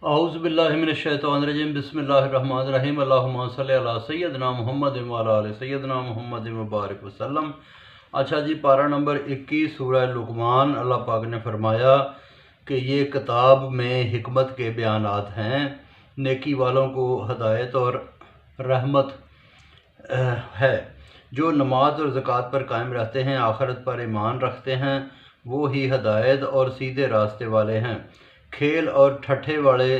औज़ु बिल्लाहि मिनश्शैतानिर्रजीम बिस्मिल्लाहिर्रहमानिर्रहीम अल्लाहुम्मा सल्लि अला सय्यदना मुहम्मद व अला आलि सय्यदना मुहम्मद व बारिक वसल्लम। अच्छा जी, पारा नंबर 21 सूरह लुक़मान। अल्लाह पाक ने फरमाया कि ये किताब में हिकमत के बयानात हैं, नेकी वालों को हदायत और रहमत है। जो नमाज और ज़कात पर कायम रहते हैं, आखिरत पर ईमान रखते हैं, वो ही हदायत और सीधे रास्ते वाले हैं। खेल और ठट्ठे वाले,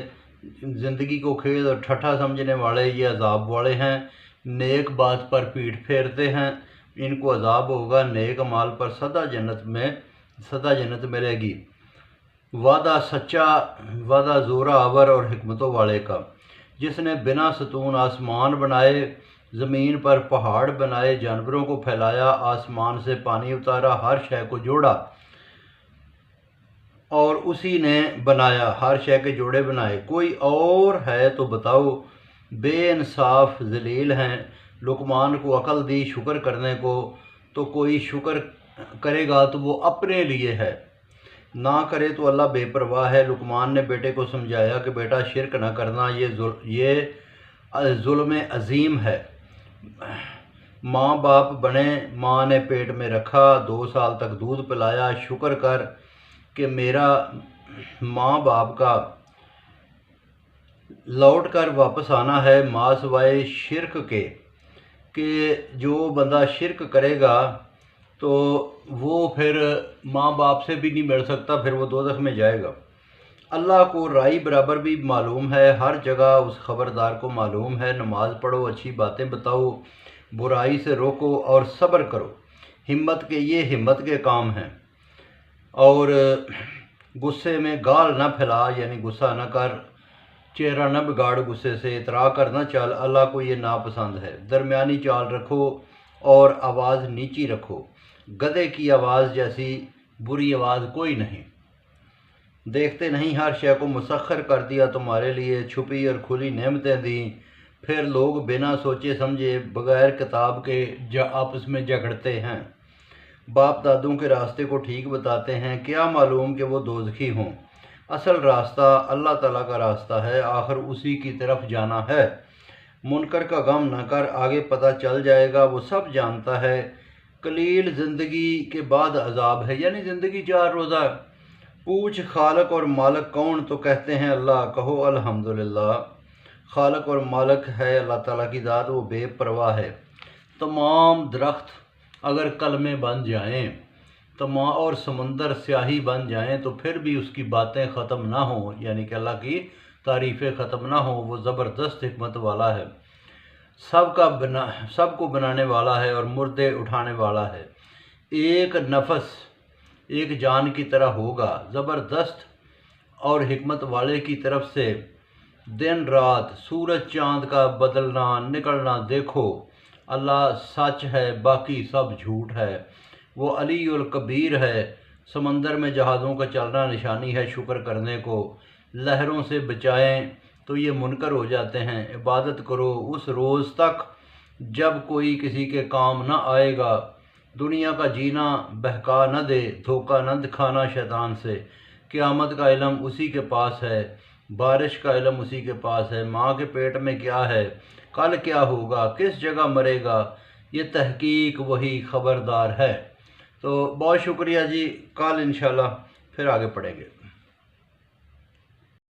ज़िंदगी को खेल और ठट्ठा समझने वाले ये अजाब वाले हैं। नेक बात पर पीठ फेरते हैं, इनको अजाब होगा। नेक माल पर सदा जन्नत मिलेगी। वादा सच्चा, वादा ज़ोरा आवर और हिकमतों वाले का, जिसने बिना सतून आसमान बनाए, ज़मीन पर पहाड़ बनाए, जानवरों को फैलाया, आसमान से पानी उतारा, हर शय को जोड़ा और उसी ने बनाया, हर शय के जोड़े बनाए। कोई और है तो बताओ। बेइंसाफ जलील हैं। लुकमान को अकल दी शुक्र करने को, तो कोई शुक्र करेगा तो वो अपने लिए है, ना करे तो अल्लाह बेपरवाह है। लुकमान ने बेटे को समझाया कि बेटा शिरक न करना, ये जुल्म अजीम है। माँ बाप बने, माँ ने पेट में रखा, 2 साल तक दूध पिलाया। शुक्र कर कि मेरा माँ बाप का लौट कर वापस आना है। माँ सिवाय शिरक के कि जो बंदा शिरक करेगा तो वो फिर माँ बाप से भी नहीं मिल सकता, फिर वो दोज़ख में जाएगा। अल्लाह को राई बराबर भी मालूम है, हर जगह उस खबरदार को मालूम है। नमाज पढ़ो, अच्छी बातें बताओ, बुराई से रोको और सब्र करो। ये हिम्मत के काम हैं। और गुस्से में गाल न फैला, यानी गुस्सा न कर, चेहरा न बिगाड़ गुस्से से, इतरा कर न चल, अल्लाह को ये नापसंद है। दरमियानी चाल रखो और आवाज़ नीची रखो। गधे की आवाज़ जैसी बुरी आवाज़ कोई नहीं। देखते नहीं हर शय को मुसख्खर कर दिया तुम्हारे लिए, छुपी और खुली नेमतें दी। फिर लोग बिना सोचे समझे बगैर किताब के आपस में झगड़ते हैं। बाप दादों के रास्ते को ठीक बताते हैं, क्या मालूम कि वो दोज़खी हों। असल रास्ता अल्लाह ताला का रास्ता है, आखिर उसी की तरफ जाना है। मुनकर का गम न कर, आगे पता चल जाएगा, वो सब जानता है। कलील ज़िंदगी के बाद अजाब है, यानी ज़िंदगी 4 रोज़ा। पूछ खालक और मालक कौन, तो कहते हैं अल्लाह। कहो अल्हम्दुलिल्लाह। खालक और मालक है अल्लाह ताला की ज़ात, वो बेपरवाह है। तमाम दरख्त अगर कलमे बन जाएं, और समंदर स्याही बन जाएं, तो फिर भी उसकी बातें ख़त्म ना हों, यानी कि अल्लाह की तारीफ़ें ख़त्म ना हों। वो ज़बरदस्त हिकमत वाला है, सबको बनाने वाला है और मुर्दे उठाने वाला है। एक नफस एक जान की तरह होगा। ज़बरदस्त और हिकमत वाले की तरफ से दिन रात, सूरज चाँद का बदलना निकलना देखो। अल्लाह सच है, बाकी सब झूठ है। वो अली उल कबीर है। समंदर में जहाज़ों का चलना निशानी है शुक्र करने को। लहरों से बचाएं तो ये मुनकर हो जाते हैं। इबादत करो उस रोज़ तक जब कोई किसी के काम न आएगा। दुनिया का जीना बहका न दे, धोखा न दिखाना शैतान से। क़यामत का इल्म उसी के पास है, बारिश का इल्म उसी के पास है। माँ के पेट में क्या है, कल क्या होगा, किस जगह मरेगा, ये तहकीक वही खबरदार है। तो बहुत शुक्रिया जी, कल इंशाल्लाह फिर आगे पढ़ेंगे।